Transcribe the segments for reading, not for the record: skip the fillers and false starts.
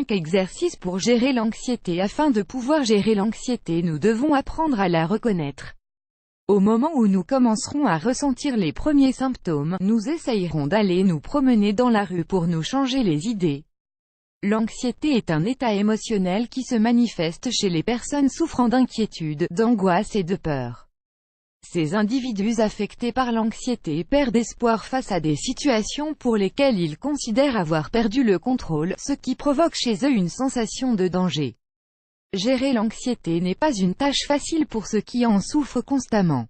5 exercices pour gérer l'anxiété. Afin de pouvoir gérer l'anxiété, nous devons apprendre à la reconnaître. Au moment où nous commencerons à ressentir les premiers symptômes, nous essayerons d'aller nous promener dans la rue pour nous changer les idées. L'anxiété est un état émotionnel qui se manifeste chez les personnes souffrant d'inquiétude, d'angoisse et de peur. Ces individus affectés par l'anxiété perdent espoir face à des situations pour lesquelles ils considèrent avoir perdu le contrôle, ce qui provoque chez eux une sensation de danger. Gérer l'anxiété n'est pas une tâche facile pour ceux qui en souffrent constamment.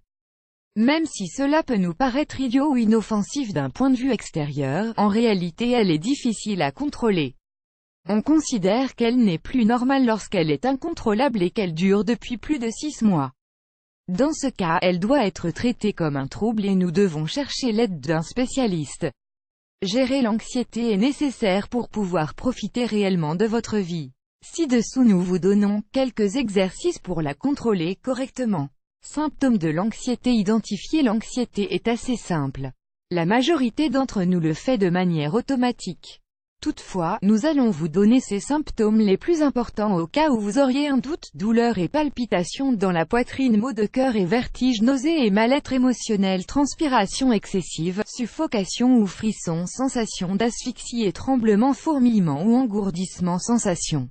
Même si cela peut nous paraître idiot ou inoffensif d'un point de vue extérieur, en réalité elle est difficile à contrôler. On considère qu'elle n'est plus normale lorsqu'elle est incontrôlable et qu'elle dure depuis plus de 6 mois. Dans ce cas, elle doit être traitée comme un trouble et nous devons chercher l'aide d'un spécialiste. Gérer l'anxiété est nécessaire pour pouvoir profiter réellement de votre vie. Ci-dessous nous vous donnons quelques exercices pour la contrôler correctement. Symptômes de l'anxiété. Identifier l'anxiété est assez simple. La majorité d'entre nous le fait de manière automatique. Toutefois, nous allons vous donner ces symptômes les plus importants au cas où vous auriez un doute: douleur et palpitations dans la poitrine, maux de cœur et vertiges, nausées et mal-être émotionnel, transpiration excessive, suffocation ou frisson, sensation d'asphyxie et tremblement, fourmillement ou engourdissement, sensation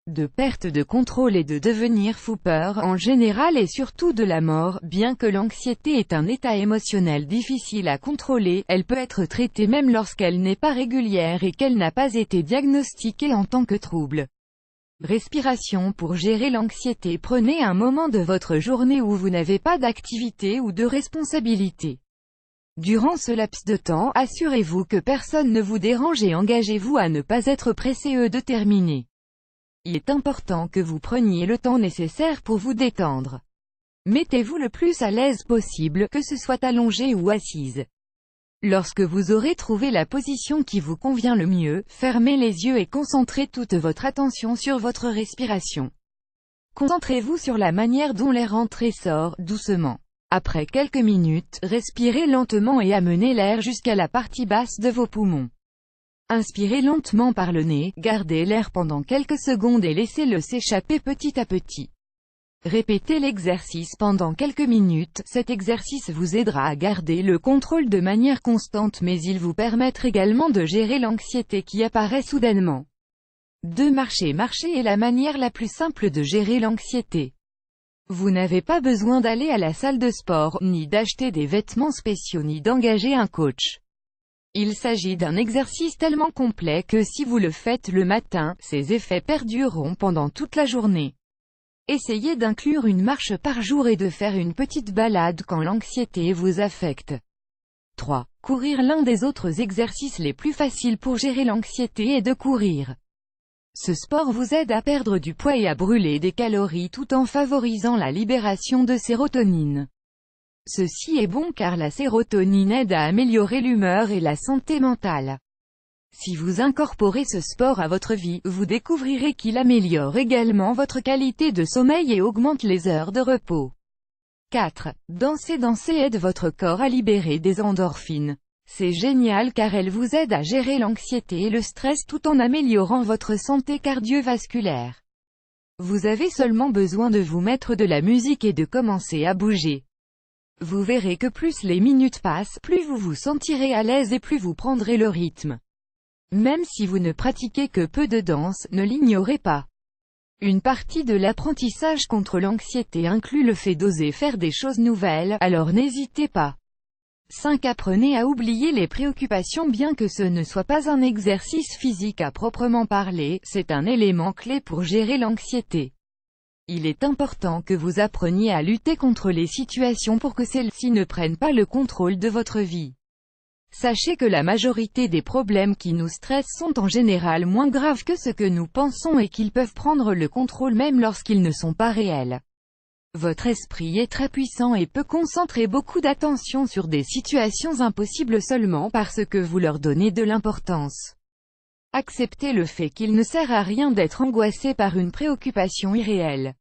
de perte de contrôle et de devenir fou, peur en général et surtout de la mort. Bien que l'anxiété est un état émotionnel difficile à contrôler, elle peut être traitée même lorsqu'elle n'est pas régulière et qu'elle n'a pas été diagnostiquée en tant que trouble. Respiration. Pour gérer l'anxiété, prenez un moment de votre journée où vous n'avez pas d'activité ou de responsabilité. Durant ce laps de temps, assurez-vous que personne ne vous dérange et engagez-vous à ne pas être pressé de terminer. Il est important que vous preniez le temps nécessaire pour vous détendre. Mettez-vous le plus à l'aise possible, que ce soit allongé ou assise. Lorsque vous aurez trouvé la position qui vous convient le mieux, fermez les yeux et concentrez toute votre attention sur votre respiration. Concentrez-vous sur la manière dont l'air entre et sort, doucement. Après quelques minutes, respirez lentement et amenez l'air jusqu'à la partie basse de vos poumons. Inspirez lentement par le nez, gardez l'air pendant quelques secondes et laissez-le s'échapper petit à petit. Répétez l'exercice pendant quelques minutes. Cet exercice vous aidera à garder le contrôle de manière constante, mais il vous permettra également de gérer l'anxiété qui apparaît soudainement. 2. Marcher. Marcher est la manière la plus simple de gérer l'anxiété. Vous n'avez pas besoin d'aller à la salle de sport, ni d'acheter des vêtements spéciaux, ni d'engager un coach. Il s'agit d'un exercice tellement complet que si vous le faites le matin, ses effets perdureront pendant toute la journée. Essayez d'inclure une marche par jour et de faire une petite balade quand l'anxiété vous affecte. 3. Courir. L'un des autres exercices les plus faciles pour gérer l'anxiété est de courir. Ce sport vous aide à perdre du poids et à brûler des calories tout en favorisant la libération de sérotonine. Ceci est bon car la sérotonine aide à améliorer l'humeur et la santé mentale. Si vous incorporez ce sport à votre vie, vous découvrirez qu'il améliore également votre qualité de sommeil et augmente les heures de repos. 4. Danser. Danser aide votre corps à libérer des endorphines. C'est génial car elle vous aide à gérer l'anxiété et le stress tout en améliorant votre santé cardiovasculaire. Vous avez seulement besoin de vous mettre de la musique et de commencer à bouger. Vous verrez que plus les minutes passent, plus vous vous sentirez à l'aise et plus vous prendrez le rythme. Même si vous ne pratiquez que peu de danse, ne l'ignorez pas. Une partie de l'apprentissage contre l'anxiété inclut le fait d'oser faire des choses nouvelles, alors n'hésitez pas. 5. Apprenez à oublier les préoccupations. Bien que ce ne soit pas un exercice physique à proprement parler, c'est un élément clé pour gérer l'anxiété. Il est important que vous appreniez à lutter contre les situations pour que celles-ci ne prennent pas le contrôle de votre vie. Sachez que la majorité des problèmes qui nous stressent sont en général moins graves que ce que nous pensons et qu'ils peuvent prendre le contrôle même lorsqu'ils ne sont pas réels. Votre esprit est très puissant et peut concentrer beaucoup d'attention sur des situations impossibles seulement parce que vous leur donnez de l'importance. Acceptez le fait qu'il ne sert à rien d'être angoissé par une préoccupation irréelle.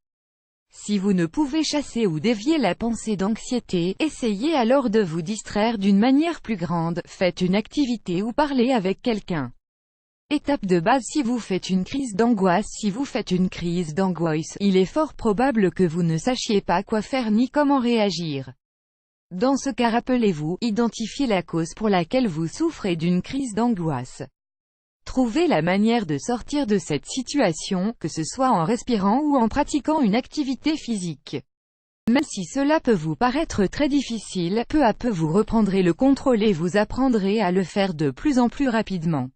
Si vous ne pouvez chasser ou dévier la pensée d'anxiété, essayez alors de vous distraire d'une manière plus grande, faites une activité ou parlez avec quelqu'un. Étape de base si vous faites une crise d'angoisse. Si vous faites une crise d'angoisse, il est fort probable que vous ne sachiez pas quoi faire ni comment réagir. Dans ce cas, rappelez-vous, identifiez la cause pour laquelle vous souffrez d'une crise d'angoisse. Trouvez la manière de sortir de cette situation, que ce soit en respirant ou en pratiquant une activité physique. Même si cela peut vous paraître très difficile, peu à peu vous reprendrez le contrôle et vous apprendrez à le faire de plus en plus rapidement.